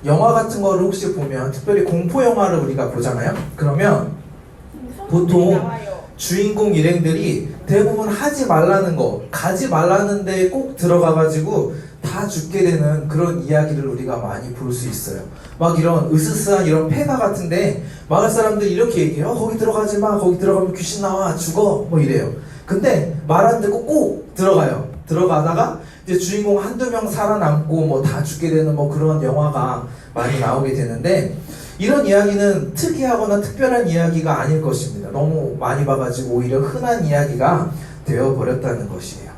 영화 같은 거를 혹시 보면, 특별히 공포 영화를 우리가 보잖아요. 그러면 보통 주인공 일행들이 대부분 하지 말라는 거, 가지 말라는 데에 꼭 들어가가지고 다 죽게 되는 그런 이야기를 우리가 많이 볼 수 있어요. 막 이런 으스스한 이런 폐가 같은데 마을 사람들이 이렇게 얘기해요. 거기 들어가지 마. 거기 들어가면 귀신 나와. 죽어. 뭐 이래요. 근데 말 안 듣고 꼭 들어가요. 들어가다가 이제 주인공 한두 명 살아남고 뭐 다 죽게 되는 뭐 그런 영화가 많이 나오게 되는데, 이런 이야기는 특이하거나 특별한 이야기가 아닐 것입니다. 너무 많이 봐가지고 오히려 흔한 이야기가 되어버렸다는 것이에요.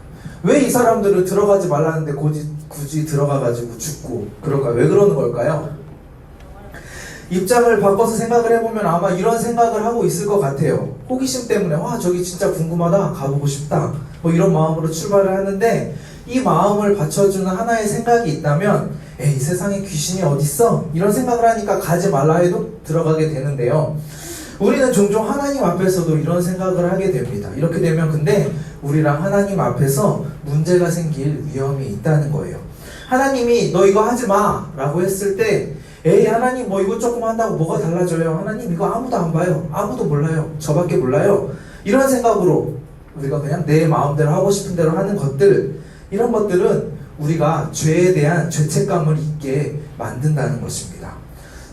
왜 이 사람들은 들어가지 말라는데 굳이 들어가가지고 죽고 그럴까? 왜 그러는 걸까요? 입장을 바꿔서 생각을 해보면 아마 이런 생각을 하고 있을 것 같아요. 호기심 때문에 와 저기 진짜 궁금하다, 가보고 싶다, 뭐 이런 마음으로 출발을 하는데, 이 마음을 받쳐주는 하나의 생각이 있다면 에이 세상에 귀신이 어딨어? 이런 생각을 하니까 가지 말라 해도 들어가게 되는데요. 우리는 종종 하나님 앞에서도 이런 생각을 하게 됩니다. 이렇게 되면 근데 우리랑 하나님 앞에서 문제가 생길 위험이 있다는 거예요. 하나님이 너 이거 하지 마 라고 했을 때 에이 하나님 뭐 이거 조금 한다고 뭐가 달라져요? 하나님 이거 아무도 안 봐요. 아무도 몰라요. 저밖에 몰라요. 이런 생각으로 우리가 그냥 내 마음대로 하고 싶은 대로 하는 것들, 이런 것들은 우리가 죄에 대한 죄책감을 잊게 만든다는 것입니다.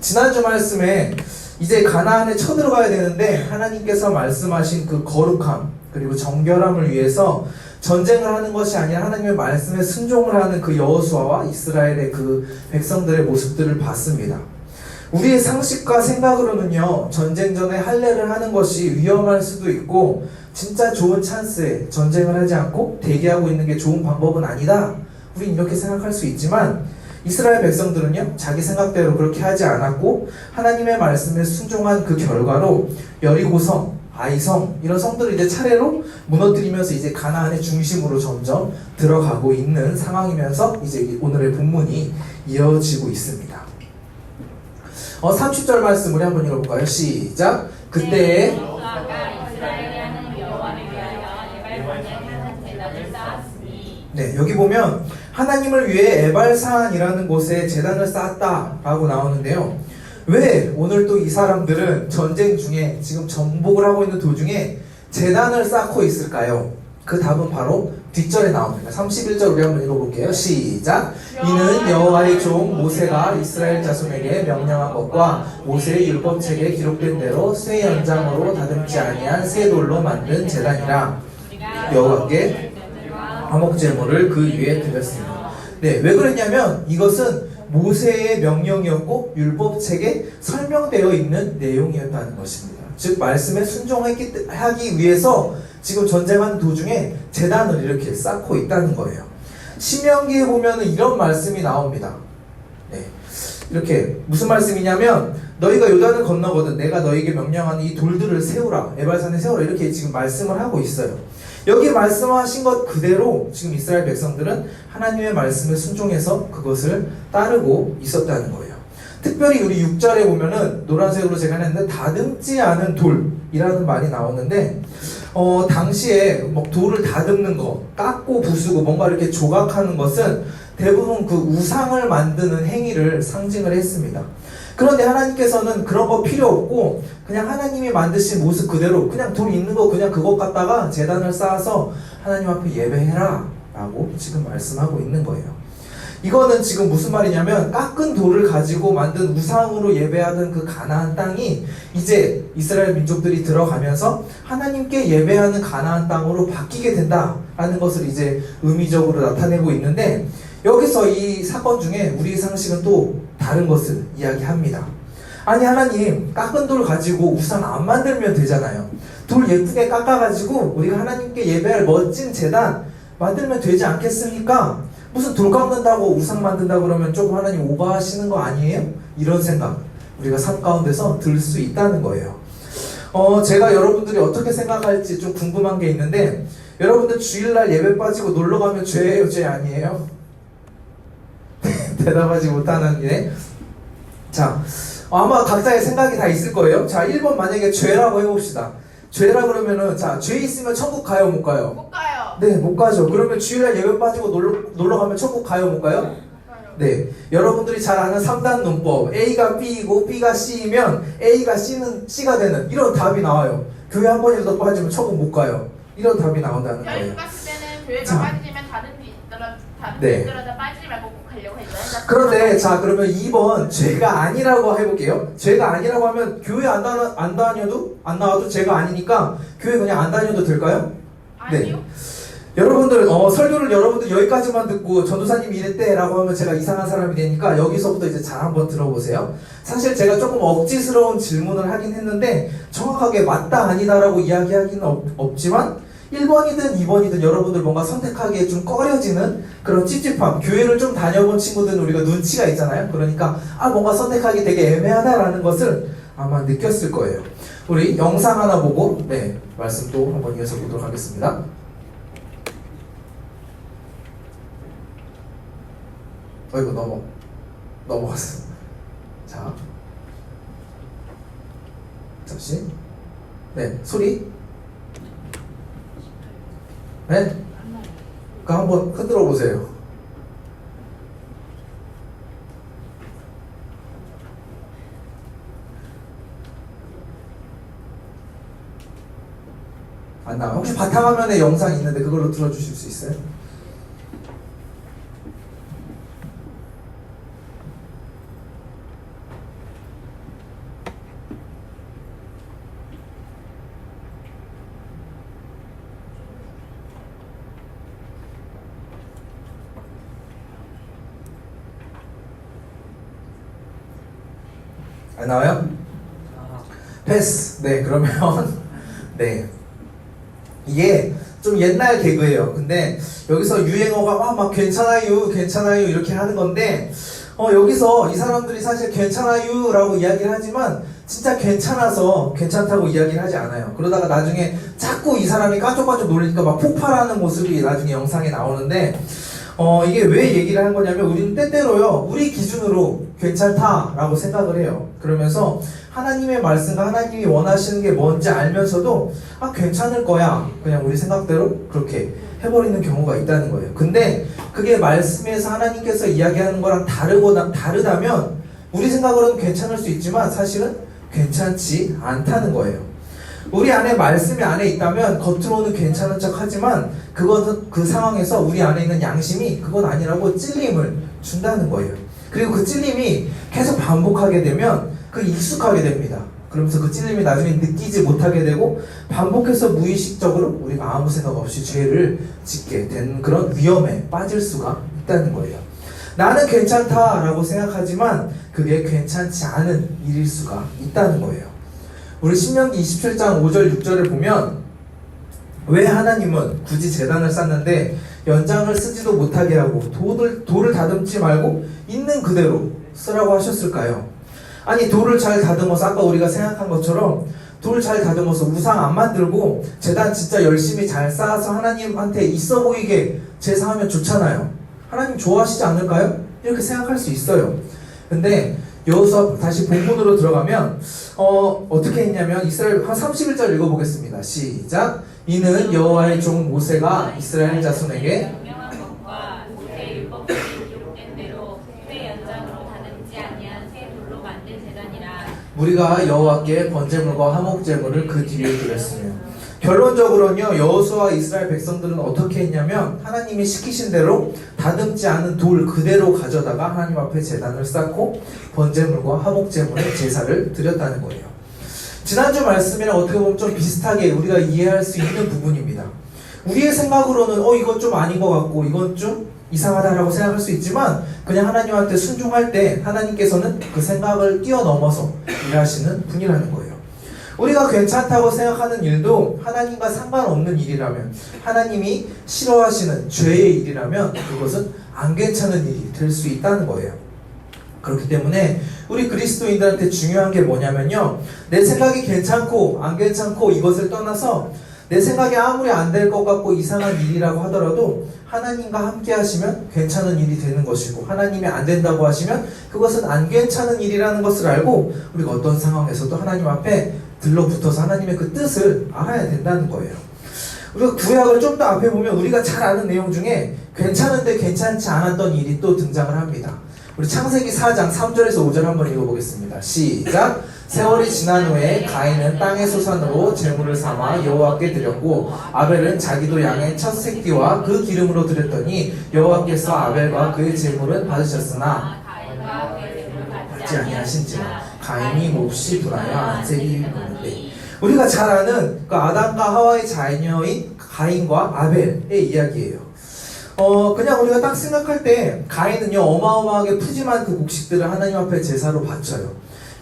지난주 말씀에 이제 가나안에 쳐들어가야 되는데 하나님께서 말씀하신 그 거룩함 그리고 정결함을 위해서 전쟁을 하는 것이 아니라 하나님의 말씀에 순종을 하는 그 여호수아와 이스라엘의 그 백성들의 모습들을 봤습니다. 우리의 상식과 생각으로는요, 전쟁 전에 할례를 하는 것이 위험할 수도 있고 진짜 좋은 찬스에 전쟁을 하지 않고 대기하고 있는 게 좋은 방법은 아니다, 우린 이렇게 생각할 수 있지만, 이스라엘 백성들은요 자기 생각대로 그렇게 하지 않았고 하나님의 말씀에 순종한 그 결과로 여리고성, 아이성 이런 성들을 이제 차례로 무너뜨리면서 이제 가나안의 중심으로 점점 들어가고 있는 상황이면서 이제 오늘의 본문이 이어지고 있습니다. 30절 말씀 우리 한번 읽어볼까요? 시작. 그때에 네, 여기 보면 하나님을 위해 에발산이라는 곳에 제단을 쌓았다라고 나오는데요. 왜 오늘 또 이 사람들은 전쟁 중에 지금 정복을 하고 있는 도중에 제단을 쌓고 있을까요? 그 답은 바로 뒷절에 나옵니다. 31절 우리 한번 읽어볼게요. 시작. 이는 여호와의 종 모세가 이스라엘 자손에게 명령한 것과 모세의 율법책에 기록된 대로 쇠 연장으로 다듬지 아니한 새 돌로 만든 제단이라. 여호와께 화목제물을 그 위에 드렸습니다. 네, 왜 그랬냐면 이것은 모세의 명령이었고 율법책에 설명되어 있는 내용이었다는 것입니다. 즉 말씀에 순종하기 위해서 지금 전쟁하는 도중에 제단을 이렇게 쌓고 있다는 거예요. 신명기에 보면은 이런 말씀이 나옵니다. 네, 이렇게 무슨 말씀이냐면 너희가 요단을 건너거든 내가 너희에게 명령하는 이 돌들을 세우라, 에발산에 세우라, 이렇게 지금 말씀을 하고 있어요. 여기 말씀하신 것 그대로 지금 이스라엘 백성들은 하나님의 말씀에 순종해서 그것을 따르고 있었다는 거예요. 특별히 우리 6절에 보면은 노란색으로 제가 했는데 다듬지 않은 돌이라는 말이 나오는데, 당시에 뭐 돌을 다듬는 거, 깎고 부수고 뭔가 이렇게 조각하는 것은 대부분 그 우상을 만드는 행위를 상징을 했습니다. 그런데 하나님께서는 그런 거 필요 없고 그냥 하나님이 만드신 모습 그대로 그냥 돌 있는 거 그냥 그것 갖다가 제단을 쌓아서 하나님 앞에 예배해라 라고 지금 말씀하고 있는 거예요. 이거는 지금 무슨 말이냐면 깎은 돌을 가지고 만든 우상으로 예배하던 그 가나안 땅이 이제 이스라엘 민족들이 들어가면서 하나님께 예배하는 가나안 땅으로 바뀌게 된다라는 것을 이제 의미적으로 나타내고 있는데, 여기서 이 사건 중에 우리 상식은 또 다른 것을 이야기합니다. 아니 하나님, 깎은 돌 가지고 우상 안 만들면 되잖아요. 돌 예쁘게 깎아가지고 우리가 하나님께 예배할 멋진 제단 만들면 되지 않겠습니까? 무슨 돌 깎는다고 우상 만든다고 그러면 조금 하나님 오버하시는 거 아니에요? 이런 생각 우리가 삶 가운데서 들 수 있다는 거예요. 제가 여러분들이 어떻게 생각할지 좀 궁금한 게 있는데, 여러분들 주일날 예배 빠지고 놀러 가면 죄예요, 죄 아니에요? 대답하지 못하는 예. 자, 아마 각자의 생각이 다 있을 거예요. 자, 1번 만약에 죄라고 해봅시다. 죄라 그러면은, 자, 죄 있으면 천국 가요, 못 가요? 못 가요. 네, 못 가죠. 그러면 주일날 예배 빠지고 놀러 가면 천국 가요, 못 가요? 네, 여러분들이 잘 아는 3단 논법, A가 B이고 B가 C이면 A가 C가 되는 이런 답이 나와요. 교회 한 번이라도 빠지면 천국 못 가요. 이런 답이 나온다는 거예요. 교회 갔을 때는 교회가 자. 빠지면 다른 네. 길들어서 빠지지 말고 꼭 가려고 했어요. 그런데 자, 그러면 2번 죄가 아니라고 해볼게요. 죄가 아니라고 하면 교회 안 나와도 죄가 아니니까 교회 그냥 안 다녀도 될까요? 아니요. 여러분들 설교를 여러분들 여기까지만 듣고 전도사님이 이랬대 라고 하면 제가 이상한 사람이 되니까 여기서부터 이제 잘 한번 들어보세요. 사실 제가 조금 억지스러운 질문을 하긴 했는데 정확하게 맞다 아니다 라고 이야기하기는 없지만 1번이든 2번이든 여러분들 뭔가 선택하기에 좀 꺼려지는 그런 찝찝함, 교회를 좀 다녀본 친구들은 우리가 눈치가 있잖아요. 그러니까 뭔가 선택하기 되게 애매하다라는 것을 아마 느꼈을 거예요. 우리 영상 하나 보고 말씀 또 한번 이어서 보도록 하겠습니다. 이거 넘어갔어. 자, 잠시. 소리. 그거 한번 흔들어 보세요. 안 나와. 혹시 바탕화면에 영상 있는데 그걸로 들어주실 수 있어요? 안 나와요? 패스. 그러면 이게 좀 옛날 개그예요. 근데 여기서 유행어가 막 괜찮아요 이렇게 하는 건데 여기서 이 사람들이 사실 괜찮아요 라고 이야기를 하지만 진짜 괜찮아서 괜찮다고 이야기를 하지 않아요. 그러다가 나중에 자꾸 이 사람이 깐족깐족 놀리니까 막 폭발하는 모습이 나중에 영상에 나오는데 이게 왜 얘기를 한 거냐면 우리는 때때로요 우리 기준으로 괜찮다라고 생각을 해요. 그러면서 하나님의 말씀과 하나님이 원하시는 게 뭔지 알면서도 괜찮을 거야 그냥 우리 생각대로 그렇게 해버리는 경우가 있다는 거예요. 근데 그게 말씀에서 하나님께서 이야기하는 거랑 다르다면 우리 생각으로는 괜찮을 수 있지만 사실은 괜찮지 않다는 거예요. 우리 안에 말씀이 안에 있다면 겉으로는 괜찮은 척 하지만 그것은 그 상황에서 우리 안에 있는 양심이 그건 아니라고 찔림을 준다는 거예요. 그리고 그 찔림이 계속 반복하게 되면 익숙하게 됩니다. 그러면서 그 찔림이 나중에 느끼지 못하게 되고 반복해서 무의식적으로 우리가 아무 생각 없이 죄를 짓게 되는 그런 위험에 빠질 수가 있다는 거예요. 나는 괜찮다라고 생각하지만 그게 괜찮지 않은 일일 수가 있다는 거예요. 우리 신명기 27장 5절 6절을 보면 왜 하나님은 굳이 제단을 쌓는데 연장을 쓰지도 못하게 하고 돌을 다듬지 말고 있는 그대로 쓰라고 하셨을까요? 아니 돌을 잘 다듬어서 아까 우리가 생각한 것처럼 돌 잘 다듬어서 우상 안 만들고 제단 진짜 열심히 잘 쌓아서 하나님한테 있어 보이게 제사하면 좋잖아요. 하나님 좋아하시지 않을까요? 이렇게 생각할 수 있어요. 근데 여기서 다시 본문으로 들어가면 어떻게 했냐면 이스라엘 한 31절 읽어보겠습니다. 시작. 이는 여호와의 종 모세가 이스라엘 자손에게 명령한 것과 모세의 율법에 기록된 대로 새 연장으로 다듬지 아니한 새 돌로 만든 제단이라. 우리가 여호와께 번제물과 화목제물을 그 뒤에 드렸으며. 결론적으로는요 여호수아와 이스라엘 백성들은 어떻게 했냐면 하나님이 시키신 대로 다듬지 않은 돌 그대로 가져다가 하나님 앞에 제단을 쌓고 번제물과 화목제물의 제사를 드렸다는 거예요. 지난주 말씀이랑 어떻게 보면 좀 비슷하게 우리가 이해할 수 있는 부분입니다. 우리의 생각으로는 이건 좀 아닌 것 같고 이건 좀 이상하다라고 생각할 수 있지만 그냥 하나님한테 순종할 때 하나님께서는 그 생각을 뛰어넘어서 일하시는 분이라는 거예요. 우리가 괜찮다고 생각하는 일도 하나님과 상관없는 일이라면 하나님이 싫어하시는 죄의 일이라면 그것은 안 괜찮은 일이 될 수 있다는 거예요. 그렇기 때문에 우리 그리스도인들한테 중요한 게 뭐냐면요 내 생각이 괜찮고 안 괜찮고 이것을 떠나서 내 생각이 아무리 안 될 것 같고 이상한 일이라고 하더라도 하나님과 함께 하시면 괜찮은 일이 되는 것이고 하나님이 안 된다고 하시면 그것은 안 괜찮은 일이라는 것을 알고 우리가 어떤 상황에서도 하나님 앞에 들러붙어서 하나님의 그 뜻을 알아야 된다는 거예요. 우리가 구약을 좀 더 앞에 보면 우리가 잘 아는 내용 중에 괜찮은데 괜찮지 않았던 일이 또 등장을 합니다. 우리 창세기 4장 3절에서 5절 한번 읽어보겠습니다. 시작. 세월이 지난 후에 가인은 땅의 소산으로 제물을 삼아 여호와께 드렸고 아벨은 자기도 양의 첫 새끼와 그 기름으로 드렸더니 여호와께서 아벨과 그의 제물은 받으셨으나 가인과 그의 제물을 받지 아니하신지라 가인이 몹시 분하여 안색이 있는데, 우리가 잘 아는 그 아담과 하와의 자녀인 가인과 아벨의 이야기예요. 그냥 우리가 딱 생각할 때 가인은요 어마어마하게 푸짐한 그 곡식들을 하나님 앞에 제사로 바쳐요.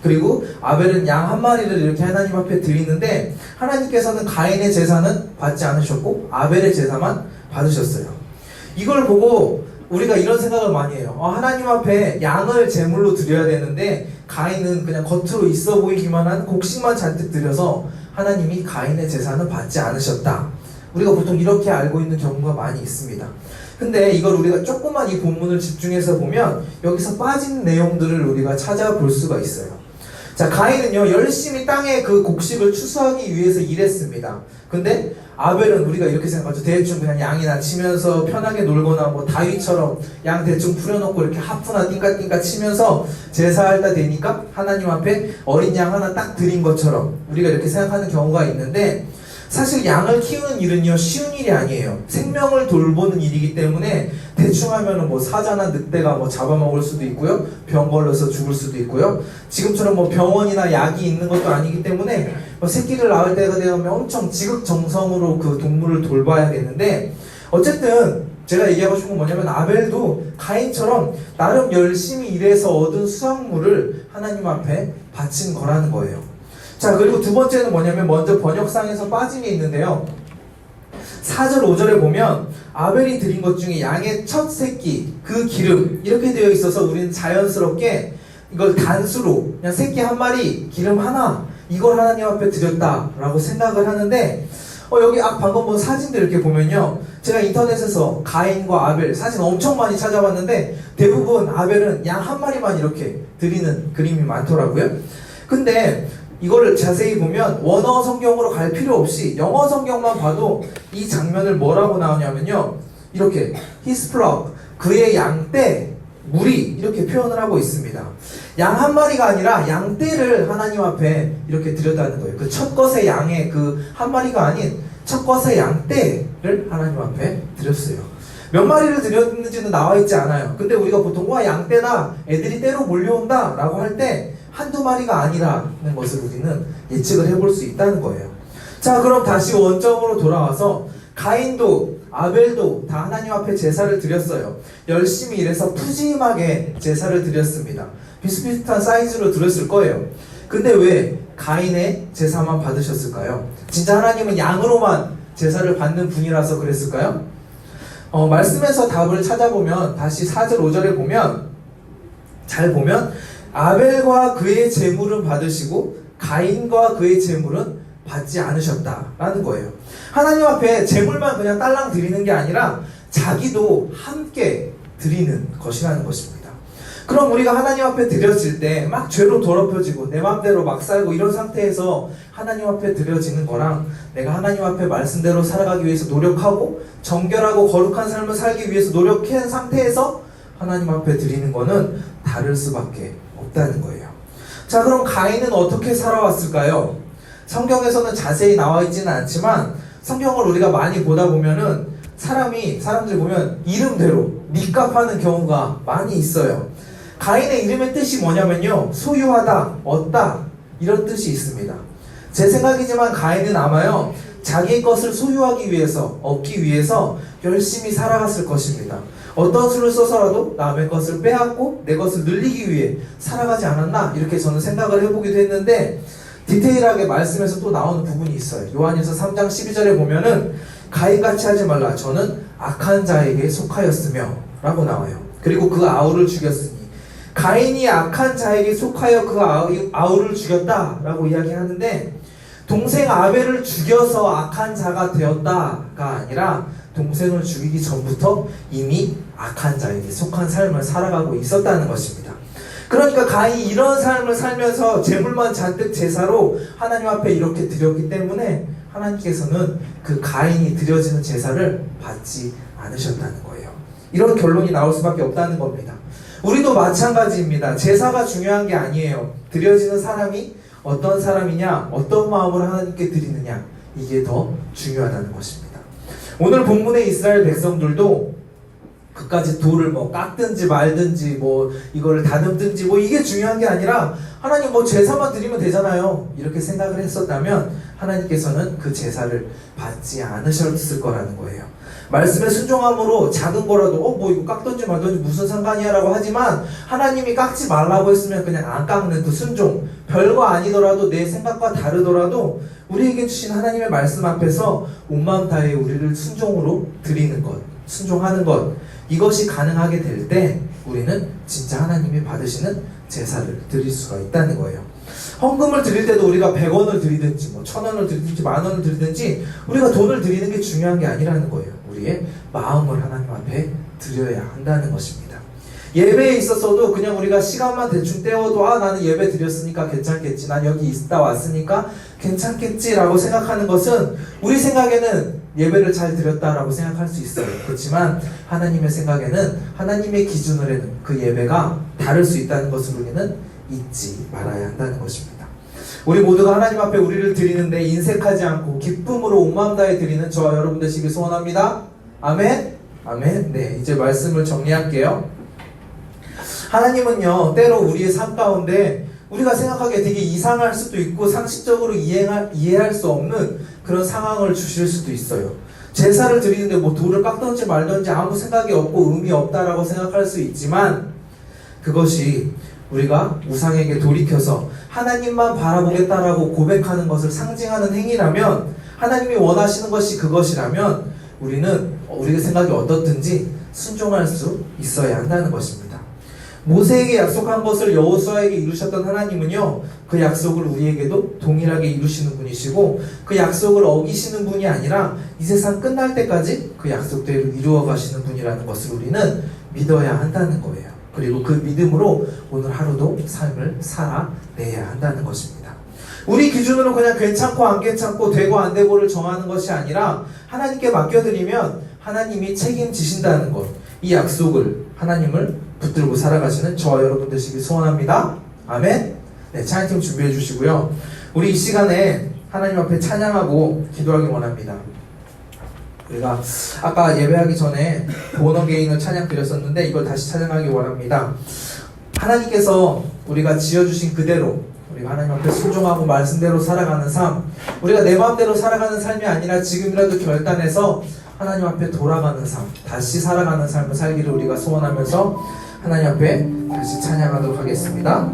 그리고 아벨은 양 한 마리를 이렇게 하나님 앞에 드리는데 하나님께서는 가인의 제사는 받지 않으셨고 아벨의 제사만 받으셨어요. 이걸 보고 우리가 이런 생각을 많이 해요. 하나님 앞에 양을 제물로 드려야 되는데 가인은 그냥 겉으로 있어 보이기만 한 곡식만 잔뜩 드려서 하나님이 가인의 제사는 받지 않으셨다. 우리가 보통 이렇게 알고 있는 경우가 많이 있습니다. 근데 이걸 우리가 조금만 이 본문을 집중해서 보면 여기서 빠진 내용들을 우리가 찾아볼 수가 있어요. 자, 가인은요 열심히 땅에 그 곡식을 추수하기 위해서 일했습니다. 근데 아벨은 우리가 이렇게 생각하죠. 대충 그냥 양이나 치면서 편하게 놀거나 뭐 다윗처럼 양 대충 풀어놓고 이렇게 하프나 띵까띵까 치면서 제사할 때 되니까 하나님 앞에 어린 양 하나 딱 드린 것처럼 우리가 이렇게 생각하는 경우가 있는데, 사실 양을 키우는 일은요 쉬운 일이 아니에요. 생명을 돌보는 일이기 때문에 대충 하면은 뭐 사자나 늑대가 뭐 잡아먹을 수도 있고요, 병 걸려서 죽을 수도 있고요, 지금처럼 뭐 병원이나 약이 있는 것도 아니기 때문에 뭐 새끼를 낳을 때가 되면 엄청 지극정성으로 그 동물을 돌봐야겠는데, 어쨌든 제가 얘기하고 싶은 건 뭐냐면 아벨도 가인처럼 나름 열심히 일해서 얻은 수확물을 하나님 앞에 바친 거라는 거예요. 자, 그리고 두 번째는 뭐냐면 먼저 번역상에서 빠진 게 있는데요. 4절 5절에 보면 아벨이 드린 것 중에 양의 첫 새끼 그 기름 이렇게 되어 있어서 우리는 자연스럽게 이걸 단수로 그냥 새끼 한 마리 기름 하나 이걸 하나님 앞에 드렸다라고 생각을 하는데, 여기 방금 본 사진들 이렇게 보면요, 제가 인터넷에서 가인과 아벨 사진 엄청 많이 찾아봤는데 대부분 아벨은 양 한 마리만 이렇게 드리는 그림이 많더라고요. 근데 이거를 자세히 보면 원어 성경으로 갈 필요 없이 영어 성경만 봐도 이 장면을 뭐라고 나오냐면요, 이렇게 his flock, 그의 양떼 무리 이렇게 표현을 하고 있습니다. 양 한 마리가 아니라 양떼를 하나님 앞에 이렇게 드렸다는 거예요. 그 첫 것의 양의 그 한 마리가 아닌 첫 것의 양떼를 하나님 앞에 드렸어요. 몇 마리를 드렸는지는 나와 있지 않아요. 근데 우리가 보통 양떼다, 애들이 떼로 몰려온다 라고 할 때 한두 마리가 아니라는 것을 우리는 예측을 해볼 수 있다는 거예요. 자, 그럼 다시 원점으로 돌아와서 가인도 아벨도 다 하나님 앞에 제사를 드렸어요. 열심히 일해서 푸짐하게 제사를 드렸습니다. 비슷비슷한 사이즈로 드렸을 거예요. 근데 왜 가인의 제사만 받으셨을까요? 진짜 하나님은 양으로만 제사를 받는 분이라서 그랬을까요? 말씀에서 답을 찾아보면 다시 4절 5절에 보면 잘 보면 아벨과 그의 제물은 받으시고 가인과 그의 제물은 받지 않으셨다라는 거예요. 하나님 앞에 제물만 그냥 딸랑 드리는 게 아니라 자기도 함께 드리는 것이라는 것입니다. 그럼 우리가 하나님 앞에 드려질 때 막 죄로 더럽혀지고 내 마음대로 막 살고 이런 상태에서 하나님 앞에 드려지는 거랑 내가 하나님 앞에 말씀대로 살아가기 위해서 노력하고 정결하고 거룩한 삶을 살기 위해서 노력한 상태에서 하나님 앞에 드리는 거는 다를 수밖에 없다는 거예요. 자, 그럼 가인은 어떻게 살아왔을까요? 성경에서는 자세히 나와 있지는 않지만 성경을 우리가 많이 보다 보면은 사람들 보면 이름대로 니값하는 경우가 많이 있어요. 가인의 이름의 뜻이 뭐냐면요, 소유하다, 얻다 이런 뜻이 있습니다. 제 생각이지만 가인은 아마요 자기의 것을 소유하기 위해서, 얻기 위해서 열심히 살아갔을 것입니다. 어떤 수를 써서라도 남의 것을 빼앗고 내 것을 늘리기 위해 살아가지 않았나 이렇게 저는 생각을 해보기도 했는데, 디테일하게 말씀에서 또 나오는 부분이 있어요. 요한일서 3장 12절에 보면은 가인같이 하지 말라, 저는 악한 자에게 속하였으며 라고 나와요. 그리고 그 아우를 죽였으니, 가인이 악한 자에게 속하여 그 아우를 죽였다라고 이야기하는데, 동생 아벨을 죽여서 악한 자가 되었다가 아니라 동생을 죽이기 전부터 이미 악한 자에게 속한 삶을 살아가고 있었다는 것입니다. 그러니까 가인이 이런 삶을 살면서 재물만 잔뜩 제사로 하나님 앞에 이렇게 드렸기 때문에 하나님께서는 그 가인이 드려지는 제사를 받지 않으셨다는 거예요. 이런 결론이 나올 수밖에 없다는 겁니다. 우리도 마찬가지입니다. 제사가 중요한 게 아니에요. 드려지는 사람이 어떤 사람이냐, 어떤 마음으로 하나님께 드리느냐, 이게 더 중요하다는 것입니다. 오늘 본문의 이스라엘 백성들도 그까지 돌을 뭐 깎든지 말든지 뭐 이거를 다듬든지 뭐 이게 중요한 게 아니라 하나님 뭐 제사만 드리면 되잖아요, 이렇게 생각을 했었다면 하나님께서는 그 제사를 받지 않으셨을 거라는 거예요. 말씀에 순종함으로 작은 거라도 뭐 이거 깎든지 말든지 무슨 상관이야 라고 하지만 하나님이 깎지 말라고 했으면 그냥 안 깎는 그 순종, 별거 아니더라도 내 생각과 다르더라도 우리에게 주신 하나님의 말씀 앞에서 온 마음 다해 우리를 순종으로 드리는 것, 순종하는 것, 이것이 가능하게 될 때 우리는 진짜 하나님이 받으시는 제사를 드릴 수가 있다는 거예요. 헌금을 드릴 때도 우리가 100원을 드리든지 뭐 1000원을 드리든지 10,000원을 드리든지 우리가 돈을 드리는 게 중요한 게 아니라는 거예요. 우리의 마음을 하나님 앞에 드려야 한다는 것입니다. 예배에 있어서도 그냥 우리가 시간만 대충 때워도 나는 예배 드렸으니까 괜찮겠지, 난 여기 있다 왔으니까 괜찮겠지라고 생각하는 것은 우리 생각에는 예배를 잘 드렸다라고 생각할 수 있어요. 그렇지만 하나님의 생각에는, 하나님의 기준으로는 그 예배가 다를 수 있다는 것을 우리는 잊지 말아야 한다는 것입니다. 우리 모두가 하나님 앞에 우리를 드리는데 인색하지 않고 기쁨으로 온 마음 다해 드리는 저와 여러분 되시길 소원합니다. 아멘? 아멘. 네, 이제 말씀을 정리할게요. 하나님은요, 때로 우리의 삶 가운데 우리가 생각하기에 되게 이상할 수도 있고 상식적으로 이해할 수 없는 그런 상황을 주실 수도 있어요. 제사를 드리는데 뭐 돌을 깎든지 말든지 아무 생각이 없고 의미 없다라고 생각할 수 있지만, 그것이 우리가 우상에게 돌이켜서 하나님만 바라보겠다라고 고백하는 것을 상징하는 행위라면, 하나님이 원하시는 것이 그것이라면 우리는 우리의 생각이 어떻든지 순종할 수 있어야 한다는 것입니다. 모세에게 약속한 것을 여호수아에게 이루셨던 하나님은요, 그 약속을 우리에게도 동일하게 이루시는 분이시고, 그 약속을 어기시는 분이 아니라 이 세상 끝날 때까지 그 약속대로 이루어 가시는 분이라는 것을 우리는 믿어야 한다는 거예요. 그리고 그 믿음으로 오늘 하루도 삶을 살아내야 한다는 것입니다. 우리 기준으로 그냥 괜찮고 안 괜찮고 되고 안 되고를 정하는 것이 아니라 하나님께 맡겨드리면 하나님이 책임지신다는 것, 이 약속을, 하나님을 붙들고 살아가시는 저와 여러분 되시길 소원합니다. 아멘. 네, 찬양팀 준비해 주시고요. 우리 이 시간에 하나님 앞에 찬양하고 기도하기 원합니다. 우리가 아까 예배하기 전에 born again을 찬양 드렸었는데 이걸 다시 찬양하기 원합니다. 하나님께서 우리가 지어주신 그대로 우리가 하나님 앞에 순종하고 말씀대로 살아가는 삶, 우리가 내 마음대로 살아가는 삶이 아니라 지금이라도 결단해서 하나님 앞에 돌아가는 삶, 다시 살아가는 삶을 살기를 우리가 소원하면서 하나님 앞에 다시 찬양하도록 하겠습니다.